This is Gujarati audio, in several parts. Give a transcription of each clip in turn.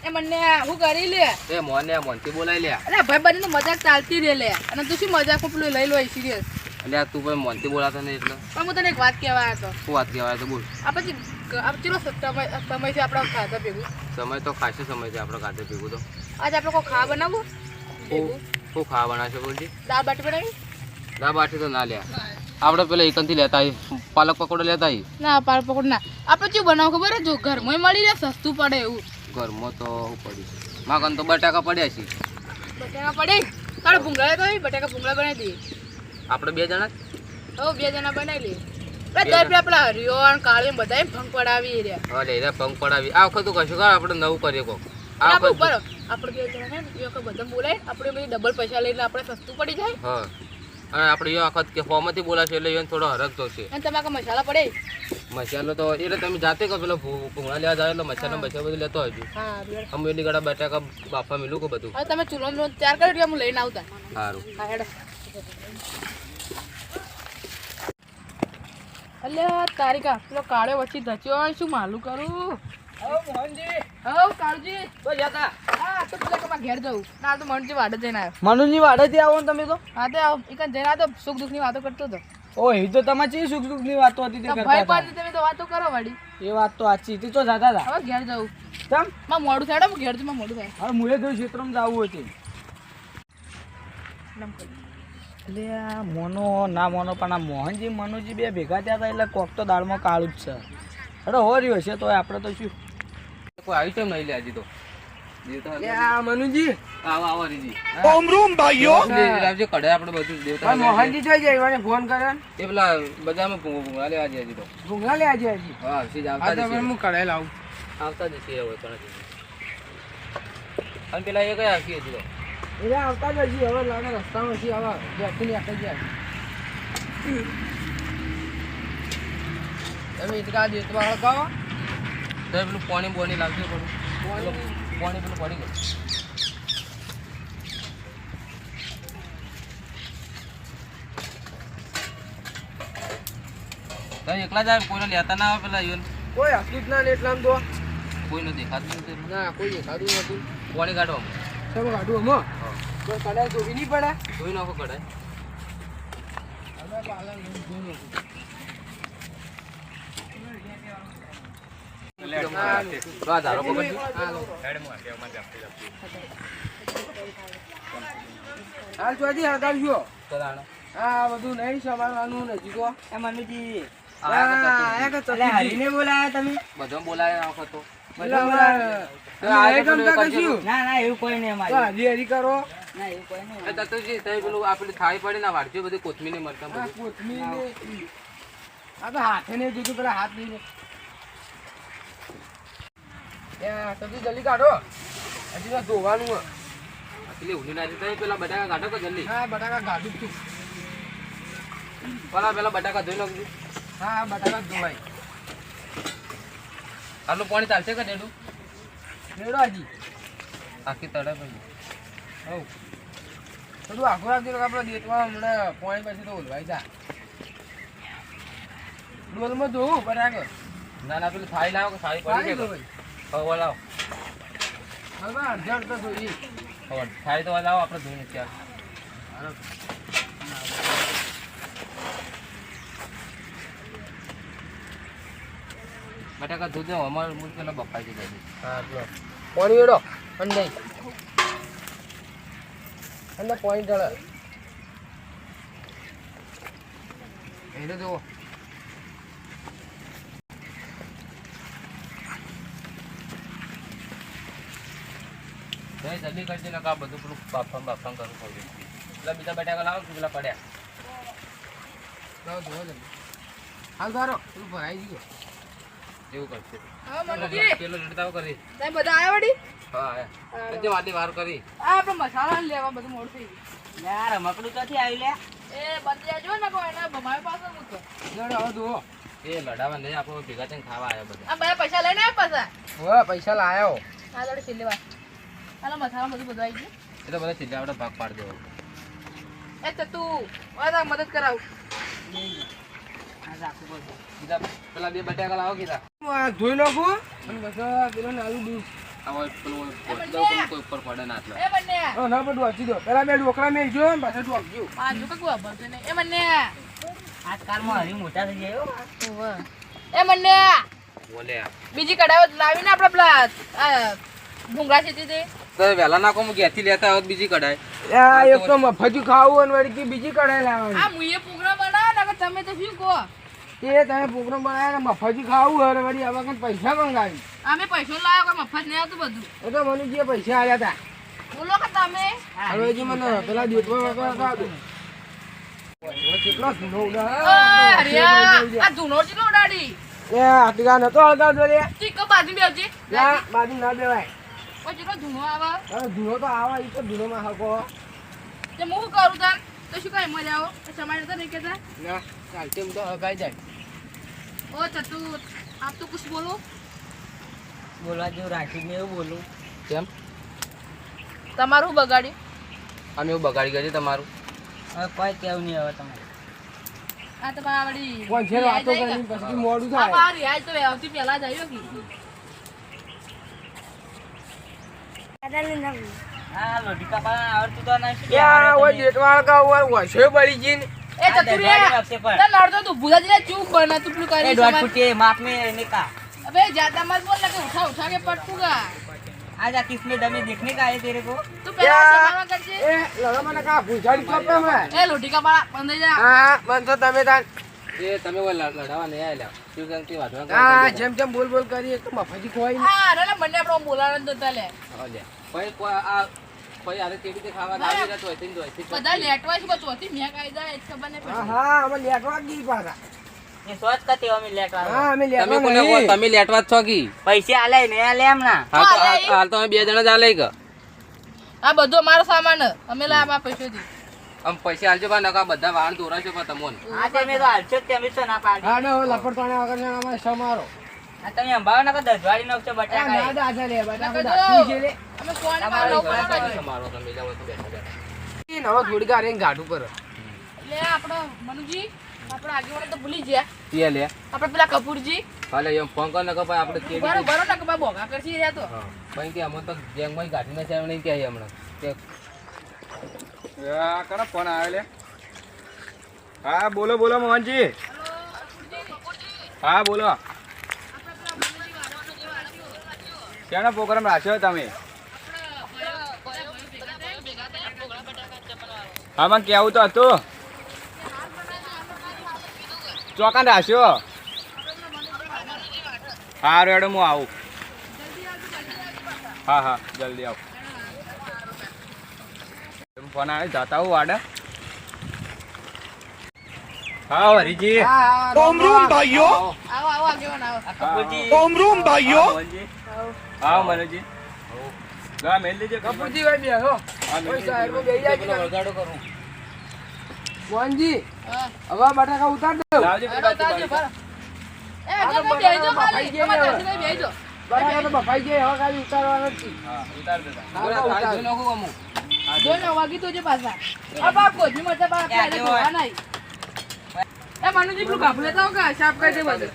એ મને હું કરી લે એ મોનથી બોલાઈ લે. અરે ભાઈ બની મજાક ચાલતી રે લે અને તું શું મજાક પેલું લઈ લો સિરિયસ. એટલે તું ભાઈ મોનથી બોલાતો નહીં એટલે. પણ હું તને એક વાત કહેવા આવ્યો હતો. શું વાત કહેવાય તો બોલ. આપણે ચલો સમય છે આપણા ખાધા ભેગું. સમય તો ખાસો સમય છે આપણો ખાતે ભેગું તો. આજે આપણે કોઈ ખાવા બનાવવું? શું ખાવા બનાવશે બોલજી? દાળ બાટી બનાવી? દાળ બાટી તો ના લ્યા. આપણે પેલા એકનથી લેતા આવી પાલક પકોડો લેતા આવી. ના પાલક પકોડ ના. આપણે શું બનાવું ખબર હે? જો ઘરમાં મળી રહે સસ્તું પડે એવું. ઘરમાં તો પડી માગન તો બટાકા પડ્યા છે. બટાકા પડે તારે ભૂંગળા તો બટાકા ભૂંગળા બનાવી દઈએ. આપણે 2 જણા હવે 2 જણા બનાવી લઈએ. આપણા હરિયોણ કાળી બધા ભંગ પડાવી રહ્યા. હા લે ભંગ પડાવી. આ વખત તો કશું કર આપણે નવું કરીએ કોક. આ આપણે વખત આપણે 2 જણા ને એ વખત બધા બોલાય આપણે બધી ડબલ પૈસા લઈને આપણે સસ્તું પડી જાય. હા અને આપણે એ વખત કે ફોર્મથી બોલાશે એટલે એને થોડો હરક તો છે. અને તમારે મસાલા પડે? મસાલો તો એટલે તમે જાતે કહો પેલો ભૂંગળા લેવા જાય એટલે મસાલો બધું લેતો આવજો. હા અમે એટલી ગળા બટાકા બાફા મિલું કે બધું. હવે તમે ચૂલો તૈયાર કરી દો હું લઈને આવતા. સારું. હા હેડો. અલ્યા તારીકા પેલો કાળો વચ્ચે ધચ્યો શું માલું કરું? મોહનજી કાળજી તો જતા. હા તો પેલા કમા ઘેર જવું. ના તો મનજી વાડે જઈને આવ્યો. મનુજી વાડેથી આવો ને તમે તો? હા તે આવો એક જઈને આ તો સુખ દુઃખ ની વાતો કરતો હતો. ઓ એ તો તમારી ચી સુખ દુઃખ ની વાતો હતી તે કરતા ભાઈ હતા. પાસે તમે તો વાતો કરો વાડી. એ વાત તો સાચી હતી. તો જતા હતા હવે ઘેર જવું. કેમ? માં મોડું થાય ને ઘેર જમાં મોડું થાય. હવે મુએ તો ક્ષેત્રમાં જવું હતું. એટલે આ મોનો ના મોનો પણ આ મોહનજી મનુજી બે ભેગા થયા હતા એટલે કોક તો દાળમાં કાળું જ છે. અરે હો રહ્યો છે તો આપણે તો શું કોઈ આવી કેમ નહીં લે હજી તો. મનુજી આવો આવો રીજી. ઓમરૂમ ભાઈઓ આવજે કઢાઈ આપણે બધું દેવતા. મોહનજી જોઈ જાય મને ફોન કરે એ પેલા બજારમાં ભૂંગળા લેવા જાય હજી તો. ભૂંગળા લે આજે હજી. હા સીધ આવતા જશે. હું કઢાઈ લાવું. આવતા જશે હવે કણ. અને પેલા એ કયા હજી હજી તો. એટલે આવતા જ હજી હવે લાગે રસ્તામાં હજી આવા જ્યાંથી આખી જાય. તમે ઇટકા દેતવા હળગાવો તો પેલું પાણી બોણી લાવજો પડું. પાણી પેલું પડી ગયું. તમે એકલા જ આવે કોઈને લેતા ના આવે પેલા યુન. કોઈ હકીક ના ને એટલામ તો કોઈને દેખાતું નથી. ના કોઈ દેખાતું નથી. પાણી કાઢો. તમે કાઢું હમો કોઈ કડાઈ જોવી નહીં પડે. જોઈ નાખો કઢાઈ. હવે પાલન જોઈ નાખું. હાલ ચોથી હળગાવજો. હા બધું નહીં સંભાળવાનું નથી તો મનુજી હરીને બોલાયા તમે? બધો બોલાય આ વખત તો. ના ના એવું કોઈ નહીં અમારે. હરી કરો. ના એવું કોઈ નહીં. એ દત્તુજી તમે પેલું આપણી થાળી પડી ના વાળજો બધી કોથમીર ને મરચાં બધું. કોથમીર ને આ તો હાથે નહીં જોતું પેલા હાથ લઈને. સબ્જી જલ્દી કાઢો. હજી તો ધોવાનું હોય. પેલી ઊંધી ના તમે પેલા બટાકા કાઢો કે જલ્દી. હા બટાકા કાઢું છું. પેલા બટાકા ધોઈ નાખજો. હા બટાકા ધોવાય. આટલું પાણી ચાલશે કે ડેડું? રેડો હજી આખી તળે પછી. હવ બધું આખું રાખજો આપણે દેતવા હમણાં પાણી પછી તો ઓલવાઈ જા. ડોલમાં ધોવું બટાકા. ના ના પેલું થાળી લાવો કે થાળી પડી છે. હવે લાવો. હવે અડધા તો ધોઈ. હવે થાળી તો લાવો આપણે ધોઈને ત્યાં. બટાકા ધોજો અમારે મૂળ પેલા બફાઈ જાય. હા પાણી વેડો અને નહીં અને પાણી ઢળે એને જુઓ. જલ્દી કરજે ને કા બધું પેલું બાફામ કરવું પડે. પેલા બીજા બટાકા લાવો કે પેલા પડ્યા. લાવો ધોવા જલ્દી. હાલ ધારો પેલું ભરાઈ ગયું. એવું કરશે. હા મનુજી પેલો લડતાઓ કરી. તમે બધા આયા વડી? હા આયા. એટલે વાટી વાર કરી. આ આપણે મસાલા લેવા બધું મોડું થઈ ગયું. યાર મકડું ક્યાંથી આવી લે? એ બંધ જો ને કોઈ એને મારી પાસે મૂકો. જોડે હવે ધોવો. એ લડાવા નહીં આપણે ભેગા થઈને ખાવા આવ્યા બધા. આ બધા પૈસા લઈને આવ્યા પાછા. હવે પૈસા લાયો. આ જોડે છેલ્લી વાર હાલો મસાલા બધું આવી ગયું. એ તો બધા છેલ્લે આપણે ભાગ પાડી દેવો. એ તો તું વાતા મદદ કરાવું. બીજા પેલા 2 બટાકા લાવો કીધા. ધોઈ નાખું અને પછી પેલો નાલું દૂધ હવે પેલું બંને. કોઈ ઉપર પડે ના એટલે એ બંને ના બધું વાંચી દો પેલા બે ઢોકળા મેલજો ને પાછા ઢોકજો બાજુ કે કોઈ ભરતું નહીં એ બંને આજકાલમાં હરી મોટા થઈ જાય હો. એ બંને બોલે બીજી કઢાઈ લાવીને આપણે પેલા ભૂંગળા છે તે તો વહેલા નાખો હું ઘેરથી લેતા આવત બીજી કઢાઈ એક તો મફતી ખાવું અને વળી બીજી કઢાઈ લાવવાની આ મુએ પ્રોગ્રામ બનાવ્યો ને તમે તો શું કહો તે તમે પ્રોગ્રામ બનાવ્યા ને મફતી ખાવું અને વળી આવા કંઈ પૈસા મંગાવી અમે પૈસો લાવ્યો કે મફત નહીં આવતું બધું એ તો મને જે પૈસા આવ્યા હતા બોલો કે તમે હવે જે મને પેલા દેતવા વગર કેટલો ધૂનો ઓય, હરિયા, આ ધૂનો ચીલો ઉડાડી એ આટલા નતો હળગાવતો રે ચીકો બાજુ બેસજી ના બાજુ ના દેવાય ઓય ચીકો ધૂનો આવે હવે ધૂનો તો આવા ઈ તો ધૂનોમાં હકો તે હું શું કરું તાર તો શું કઈ મજા આવો સમાજ તો નહીં કેતા ના ચાલતે હું તો હળગાઈ જાય ઓ ચતુ આપ તો કુછ બોલો બોલવા જેવું રાખીને એવું બોલું. કેમ તમારું બગાડ્યું અમે એવું બગાડી ગયા છે તમારું હવે કોઈ કેવું નહીં હવે તમારે. આ તો મારી કોણ છે વાતો કરીને પછી મોડું આ થાય મારી આજ તો આવતી પહેલા જ આવ્યો કે હા લોઢી કાપા આવડતું તો નહીં. યા ઓય દેતવા હળગાવ ઓય વસે બળી જી ને એ ચતુરિયા તે નડતો તું ભુજાજી ને ચૂપ બના તું પેલું કરી દોઢ ફૂટી માપ में निका अबे ज्यादा मत बोल लगे उठा के पटकूंगा आज आ किसमें दमे देखने का है तेरे को. तू पहला समारा कर जे એ લગા મને કા ભૂજાડી ચોપે મે ए लोटी का बड़ा बंदे जा હા બનતો તમે તાન એ તમે ઓય લડાવા નહીં આયેલા શિવશંકર વાંધવા હા જેમ જેમ બોલ બોલ કરી એક તો મફતી ખોઈ ને हां रे મને આપણો બોલાવવાનું તો તલે લે ભાઈ કોઈ આ ભાઈ આરે કેવી રીતે ખાવા આવી રહ્યા તો હોય તો હોય બધા લેટવા છે બચોતી મે કાયદા એ ખબર ને હા હા અમે લેટવા ગઈ પાછા ये सोच का तेवा में लेट वाला. હા અમે તમે લેટવા કોને નહીં તમે લેટવા જ છો કી पैसे आले नहीं आले हम ना. હાલ તો હાલ તો અમે બે જણા જ આલે કે આ બધો અમારો સામાન અમે લાવવા પૈસો દી આમ પૈસા આલજો બા નકા બધા વાહન દોરાજો બા તમોન આ તમે તો હાલશો જ તેમ તો ના પાડી. હા ને લપડતાણા વગર ને અમારે સમારો આ તમે અંબાવ ના દસવાડી નો છો આ બટાકા. ના દાદા લે બટા નકર દાખી છે લે અમે કોને તમારો મારો એક નોકર તમારો તમે જાવ તો બેઠા બેઠા ઈ નવો થોડી ગારે ગાઢ ઉપર લે આપણો મનુજી આપણો આગેવાળો તો ભૂલી ગયા કે લે આપણે પેલા કપૂરજી હાલે એમ ફોન કર નકા ભાઈ આપણે કેવી બરો બરો ના કબા બોગા કરસી રહ્યા તો હા ભાઈ કે અમે તો ગેંગમાં ગાડી ના ચાવ નહીં કે હમણાં કે કનો ફોન આવ્યો લે હા બોલો બોલો મોહનજી હા બોલો ક્યાંનો પ્રોગ્રામ રાખ્યો તમે હા મને કેવું તો હતું ચોકાન રાખ્યો હા રેડો હું આવું હા હા જલ્દી આવું ફોન આવે જાતા હું વાડે હા હરીજી આવો આવો આગેવાન આવો આ કપૂરજી. મોહનજી હા મનુજી ગા મેલ દેજે કપૂરજી ભાઈ બે હો હા મેલ કોઈ દેજે. સાહેબ બેહી જાય પેલો વગાડો કરું મોહનજી હા હવે બટાકા ઉતાર દો લાવજે હેડો પેલા તાજો તું ભરો એ તમે બેહજો ખાલી બફાઈ તમે ગયા દર્શને બેહજો બટાકા તો બફાઈ જાય હવે કાલી ઉતારવા નથી હા ઉતાર દેતા બોલા ઉતાર. થાળી જોઈ નાખું અમુક જોઈને વાગી તો જે પાછા આ બાપ કોજી મત બાપ એ આલે આગેવાન. જોવા નહીં એ મનુજી પેલું કાપ લેતા હો કે સાફ કરી દે બધું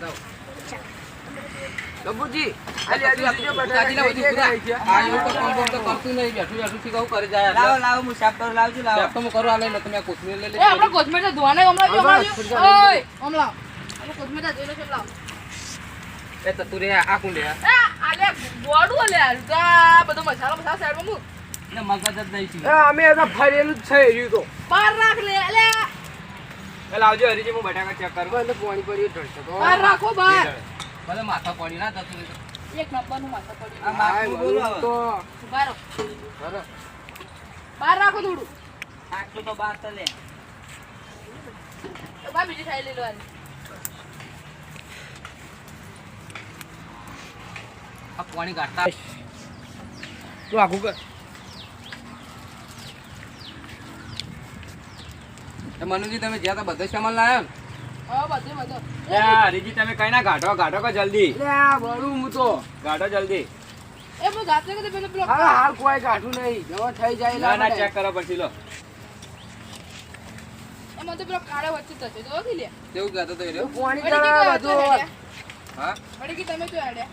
કપૂરજી આલી આલી આપજો બટાકા કાજીના ખાઈ બધું જાય પૂરા. આ એવું તો કામ તો કરતું નહીં બેઠું બેઠું થી કહું કરી જાય લાવો લાવો હું સાફ કરું લાવજો લાવો. સાહેબ તો હું કરું આલે ને તમે આ કોથમીર લઈ એ આપણે લેજો કોથમીર તો ધોવાના હમણાં જો હા, હમણાં બસ, જો. ઓય હમણાં આપણે કોથમીર તો જોઈને છે લાવ એ તતુરે આ કુંડે એ આલે ગોડું લે આ બધો મસાલો સાઈડમાં મૂક ને મગજ જ દઈ એ અમે તો ફરેલું જ છે રહ્યું તો બહાર રાખ લે અલે એ લાવજો હરીજી હું બટાકા ચેક કરું બંધ પાણી પડી ઢળશે તો બહાર રાખો બહાર મને માથા પડી ના તતુરે એક નંબરનું માથા પડી આ હાય, માથું બોલો બોલું તો બહાર બરાબર. બહાર રાખો થોડું આટલું તો બાર તો લે. બા બીજી સાઈડ લઈ લો આની આ પાણી ગાતા તું આખું કર એ મનુજી તમે જ્યાં તા બધા સામાન લાયા ને હા બધે બધો એ હરીજી તમે કઈ ના ગાઢો ગાઢો કો જલ્દી એટલે આ બળું હું તો ગાઢો જલ્દી એ હું જાતે કે પેલો પેલો હા હાલ કોઈ કાઢું નહીં જવા થઈ જાય ના ના લાગે. ચેક કરો પછી લો એ મને તો પેલો કાળો વચ્ચે થશે તો કી લે તેવું કહેતો તો એ રહ્યો. પાણી વળી ચડાવે કી તો બધું હા વળી કી તમે તો આડ્યા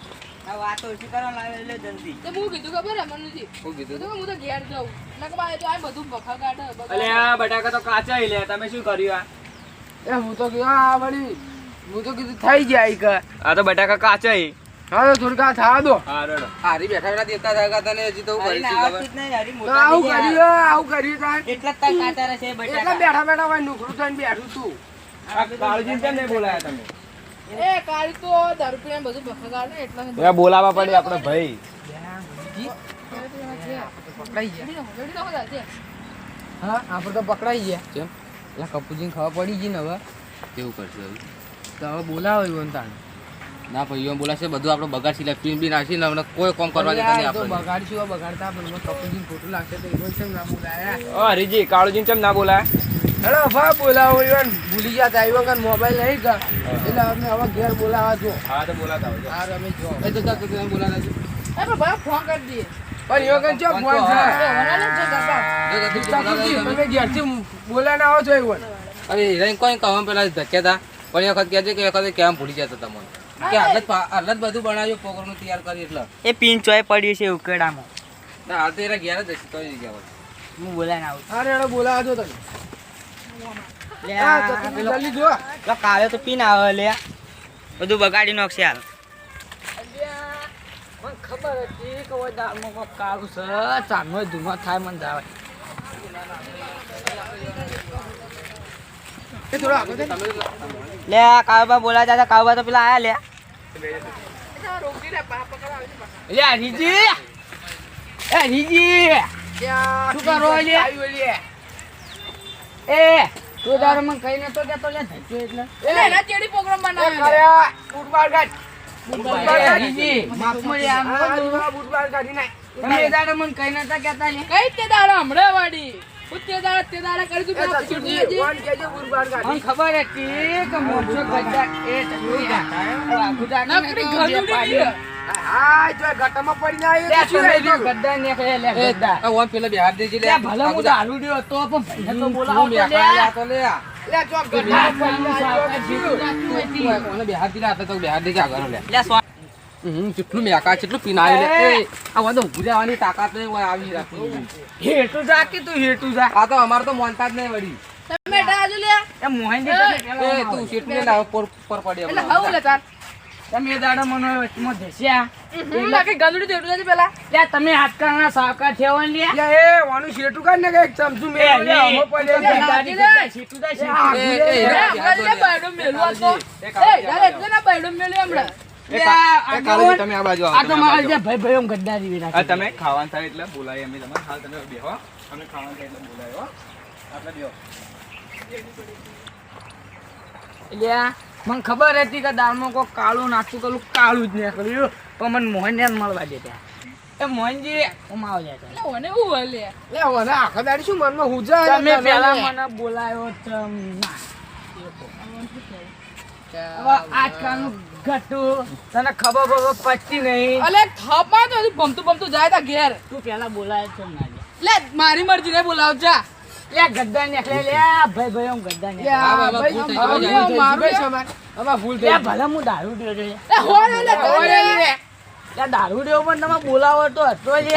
આ વાતો ઓછી કરો લાવે લે જલ્દી. તે હું કીધું ખબર હે મનુજી શું કીધું તો હું તો ઘેર જાઉં નકર બા એ તો આ બધું બખા કાઢે અલે આ બટાકા તો કાચા ઈ લે તમે શું કર્યું આ હું તો કીધું આ વળી હું તો કીધું થઈ જાય કે આ તો બટાકા કાચા ઈ હા તો થોડીક આ થવા દો હા રેડો હારી બેઠા બેઠા દેતા હતા તને હજી તો હરીને કરીશું આવતું જ નહીં, હરી મોટા આવું થઈ ગયા. કર્યું તાર એટલા જ તાર કાચા રહેશે એટલા બટાકા. બેઠા બેઠા હોય નોકરું થઈને બેઠું તું આ કાળજી કેમ નહીં બોલાયા તમે એ કાળી તો દારૂ પીને બધું બખા કાઢે એટલે બોલાવા પડે આપણે ભાઈ પકડાઈ ગયા હા આપણે તો પકડાઈ ગયા કેમ એટલે કપૂજીને ખબર પડી ગઈ ને હવે કેવું કરશે હવે તો હવે બોલાવો એવું તાણ ના ભાઈઓ બોલાશે બધું આપણે બગાડશી લે પીન બી નાખીને હમણાં કોઈ કામ કરવા દેતા નહીં આપણે બગાડશું બગાડતા પણ કપૂજીને ખોટું લાગશે તો એવું કેમ ના બોલાયા હરીજી કાળુજીને કેમ ના બોલાયા હેલો ભા બોલાવો ઈવન ભૂલી ગયા તા ઈવન મોબાઈલ નહીં કર એટલે અમે હવે ઘેર બોલાવા છો હા તો બોલાતા આવજો હા રમેશ જો એ તો તમે બોલાતા છો એ પણ ભાઈ ફોન કરી દઈએ પણ ઈવન ચો ફોન છે વનાલે છે કાકા તમે ઘેરથી બોલાના આવો છો ઈવન અરે હિરાઈ કોઈ કહવા પેલા ધક્યા હતા પણ એ વખત કહેજે કે એ વખતે કેમ ભૂલી જતા તમને કે હાલત બધું બનાવ્યું પ્રોગ્રામનું તૈયાર કરી એટલે એ પિન ચોય પડ્યું છે ઉકેડામાં. ના હાલ તો એના ઘેર જ હશે તો જગ્યા પર હું બોલાઈને આવું. હા રેડો બોલાવા છો તમે લે હા આ તો તમે પેલો જલ્દી જો પેલો કાળો તો પીન આવે લે બધું બગાડી નાખશે હાલ. મને ખબર હતી કે ઓય દાળમાં કોક કાળું છે ચાંદનો ધુમા થાય મને જાવે એ થોડો આગળ દે. લે આ કાળબા બોલાતા હતા, કાળબા તો પેલા આયા લે. રોકી રે પા પકડ આવે છે લે હરીજી એ હરીજી શું કરો લે એ તું તારે મને કઈ નતો કેતો લે ધચ્યો એટલે એટલે એના ચેડી પ્રોગ્રામ એ બનાવ્યો કર્યા બુટબાર ગાડ બુટબાર હરીજી માફમાં લે આ બુટબાર ગાડી નાખ તમે તારે મને કઈ નતા કેતા લે કઈ તે દાડા હમણાં વાડી તે દાડા કરી તું પેલા છૂટી જજે. મને ખબર હતી કે મોટો ગદ્દા એ નકરી ગજુડી હા જો ગટામાં પડી આવ્યો તો શું આવ્યું ગદ્દા ને કહે લે ગદ્દા આ ઓમ પેલા બિહાર દેજી લે લે ભલે હું દારૂ દ્યો તો પણ ભાઈને તો બોલાવો તો લે તો લે લે જો ગદ્દામાં પડી આવ્યો ઓને બિહાર દીલા હતા તો બિહાર દેજી આગળ લે લે સો કેટલું મેકા કેટલું પીનાયું લે એ આ વાંધો ઉભી રહેવાની તાકાત નહીં હોય આવી રાખી હેટુ જા કે તું હેટુ જા આ તો અમાર તો મોનતા જ નહીં વળી તમે ડાજુ લે એ મોહનજી તમે એ તું શેઠને લાવ પર પડી એટલે હાઉ લે તાર તમે દાડા મને વચમાં ધસ્યા નાખી ગજુડી દેડું જજે પેલા લે તમે હાથકાના સાવકા થેવન લે એ વાનું શેટુ કાઢ ને કે એક ચમચું મે હમો પડે ગાડી દે શેટુ દે હમણાં બાયડો મેલવા તો એ યાર એટલે ના બાયડો મેલ્યો હમણાં તમે આ બાજુ આ તો મારા જે ભાઈ ભાઈ ગદ્દારી વિના આ તમે ખાવાનું થાય એટલે બોલાય અમે તમને હાલ તમે બેહો અમે ખાવાનું થાય એટલે બોલાયો આટલા બેહો એટલે મને ખબર હતી કે દાળમાં કોઈ કાળું નાખતું પેલું કાળું જ નીકળ્યું પણ મને મોહનને મળવા દેતા એ મોહનજી ઉમાવ જાય એટલે ઓને હું હલે લે ઓને આખા દાડી શું મનમાં હુજા તમે પેલા મને બોલાયો હવે આજકાલનું ઘટું તને ખબર બબર પડતી નહીં અલે થપા તો ભમતું ભમતું જાય તા ઘેર તું પેલા બોલાય છે ના લે મારી મરજી ને બોલાવ જા લે ગદ્દા નીકળે લે ભાઈ ભાઈ હું ગદ્દા નીકળે ભૂલ થઈ ગઈ. ભલે હું દારૂ પીયો છું એ હોરે લે હોરે લે દારૂ દેવો પણ તમે બોલાવો તો હતો લે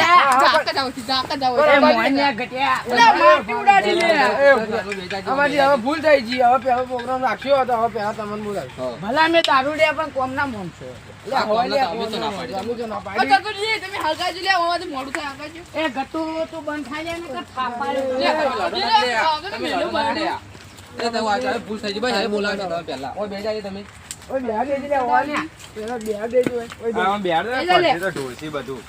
જાક જાવ એ મોહનિયા ઘટ્યા લે માટી ઉડાડી લે અમારી હવે ભૂલ થઈ ગઈ હવે પેલો પ્રોગ્રામ રાખ્યો હતો હવે પેલા તમને બોલાવ્યો ભલા મેં દારૂ દે પણ કોમ ના મોન છે લે આ હોય લે કોમના તો અમે તો ના પાડી. અમે તો ના ઓ પાડી ચકુજી તમે હલકા જ લે ઓમાંથી મોડું થાય આકાજો એ ગટુ તું બંધ થાય જાય ને કે થાપાડે લે તમે લડો મારે એ તો આ ચાલે ભૂલ થઈ ગઈ ભાઈ હવે બોલાવો તમે પહેલા ઓય બેજાઈ તમે ઓય બેહા દેજે લે ઓવાને પેલા બેહા દેજો ઓય આમાં બેહાડ દે એ લે. પડશે તો ઢોલથી બધું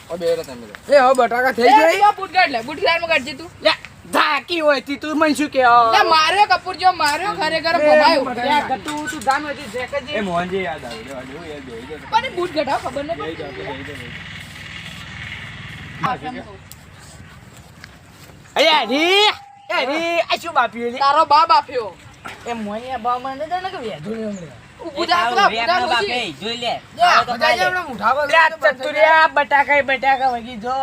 ઓય બેરો તમે એ હવે બટાકા થઈ એ ગઈ બૂટ કાઢ લે બૂટ લાઈન માં કાઢજે તું લે ધાકી હોય તી તું મન શું કે લે માર્યો કપૂર જો માર્યો ખરેખર ભમાયો લે ગટુ તું જામ હતી એ જેકજી મોહનજી યાદ આવ્યું દેવા દેવું યાર બેહી જાઓ પણ બૂટ ઘટાવ ખબર ન બેહી પડે જાઓ બેહી જાઓ અરે રી એ રી આ શું બાપી તારો બાપ આપ્યો એ મોનિયા બા મને તો ને કે વેધું ને હમણે ઊભું જા પેલા બુડા ડોશી જોઈ લે ચતુરિયા બટાકા વગી જો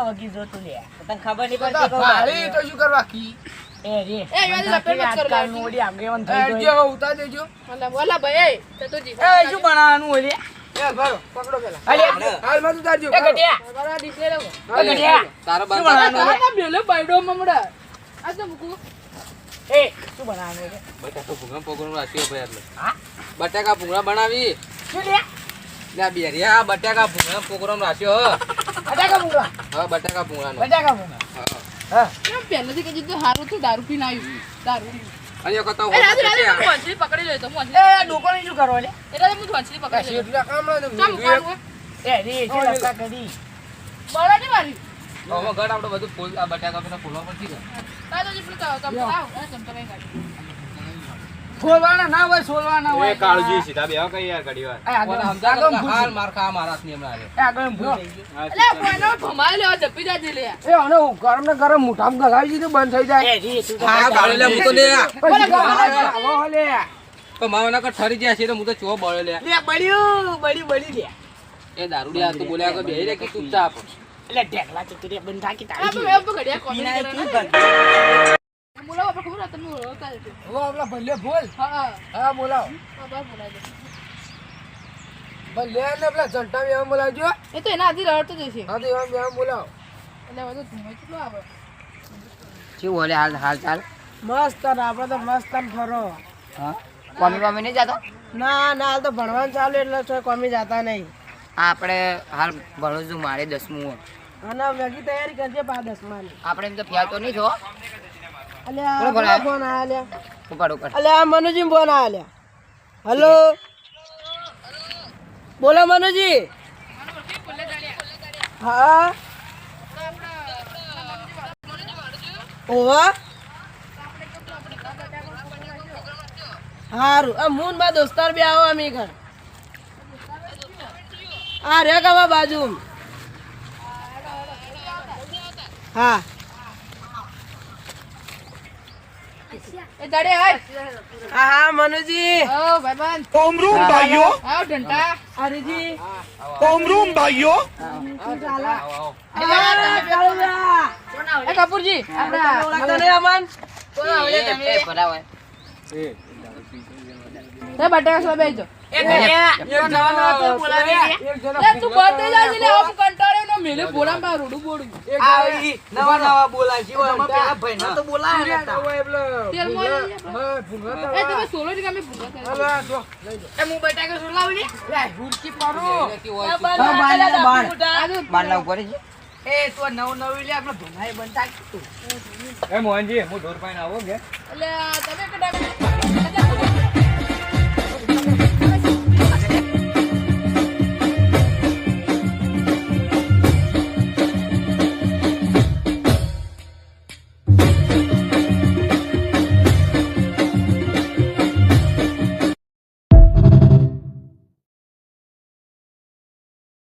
તું લે તને ખબર નહીં પડતી કહું ભાળી તો શું કરવા કી એ રે એ યાદ લપેટ મત કર આજકાલ મોડી આગેવાન થઈ ગઈ મતલબ ઓલા ભાઈ એ ચતુજી એ શું બનાવવાનું ઓલી એ ભરો પકડો પેલા અરે હાલ માં ઉતારજો એ ગઢિયા બરાબર ડીસે લેવો એ ગઢિયા તારા શું બાપ બનાવવાનું આ બેલો બાયડો મમડા આ તો મૂકું એ શું બનાવવાનું છે બટાકા ભૂંગળા પ્રોગ્રામ રાખ્યો ભાઈ એટલે હા બટાકા ભૂંગળા બનાવી શું લે લે બેરિયા બટાકા ભૂંગળા પ્રોગ્રામ રાખ્યો હ. બટાકા મુંગા હા બટાકા ભૂંગળાનો બટાકા મુંગા હા હા કેમ પહેલેથી કીધું તો હારું તો દારૂ પીને આવ્યું દારૂ અને એક વખત એ રાજુ રાજુ હોટલ હું વંશલી પકડી લઈ તો હું એ વંશલી ડોકોની શું કરો લે એટલે હું વંશલી પકડી લઈ એટલા કામ ના ચાલ મુકાવું એ રી છે લખા કરી બળા ની મારી હવે ગઢ આપણે બધું ફૂલ આ બટાકા પેલા ફૂલવા પડશે ને તાજો જે પેલું ચમચો લાવ અને ચમચો લઈ ગાડી ખોલવાના ના હોય સોલવાના હોય એ કાળજી સીધા બેહો કઈ યાર ઘડી વાર એ આગળ કોને સમજાતો કે હાલ માર ખા મારા હાથની હમણાં આવે. એ આગળ ભૂલ થઈ ગઈ એટલે કોઈનો ભમાઈ લેવા જપી જાજે લે એ અને ગરમ ને ગરમ મુઠામ ગલાવી દીધું બંધ થઈ જાય એ રી તું તો હા ગાળી લે હું તો લે આવો લે તો માવાના કર ઠરી જાય છે તો હું તો ચો બળ્યો લે લે બળ્યું બળી લે એ દારૂડિયા તું બોલ્યા કે બેહી રે કે ચૂપચાપ એટલે ઢેકલા ચતુરી બંધ થાકી આ તારી તો છે. એમ તો ઘડિયા કોમેડી તું કરે કર બોલાવો આપણે ખબર તમને ઓળખતા જ છે હવે આપલા ભલે બોલ હા હા બોલાવો બસ બોલાય દે ભલે ને પેલા જંટા બી એમ બોલાવજો એ તો એના આધી રડતો જ છે હા તો એમ બોલાવો એટલે બધું ધુમાઈ કેટલો આવે શું બોલે હાલ હાલ ચાલ મસ્ત આપણે તો મસ્ત ફરો હા કોમી કોમી નહીં જાતો ના ના હાલ તો ભણવાનું ચાલુ એટલે તો કોમી જતા નહીં આપણે હાલ ભણું છું મારે 10મું અને મેગી તૈયારી કરજે 10 આપણે એમ તો ફ્યાલ તો નહીં છો અલ્યા કોણ બોલાવે? ફોન આલ્યા ઉપાડ ઉપાડ અલ્યા મનુજી ફોન આલ્યા હેલો બોલો મનુજી હા ઓવા હારું આ મૂન માં દોસ્તાર બી આવો અમે ઘર આ રે કવા બાજુ હા એ દડે હાય હા હા મનુજી ઓ ભાઈબંધ કોમરૂમ ભાઈઓ આવ ડંટા હરીજી કોમરૂમ ભાઈઓ આવો એ કપૂરજી આપણે તને અમન એ બરાબર એ બટાકા સો બેજો એ ગઢિયા એક જણા તો બોલાવી એક જણા લે તું બતે જા લે આમ કંટાળે નો મેલે બોલા માં રોડું બોડું આવી નવા નવા બોલાય છે એમાં પેલા ભાઈ ના તો બોલાય નતા તેલ મોરી હા ભૂંગા એ તમે સોલો ની કામે ભૂલા કરે હલા જો લઈ જો એ હું બટાકા સુલાવી લે હુરકી પાડો કે હોય બારલા ઉપર છે એ તો નવ લે આપણે ભમાય બનતા એ મોહનજી હું ઢોર પાઈને આવો કે એટલે તમે કડા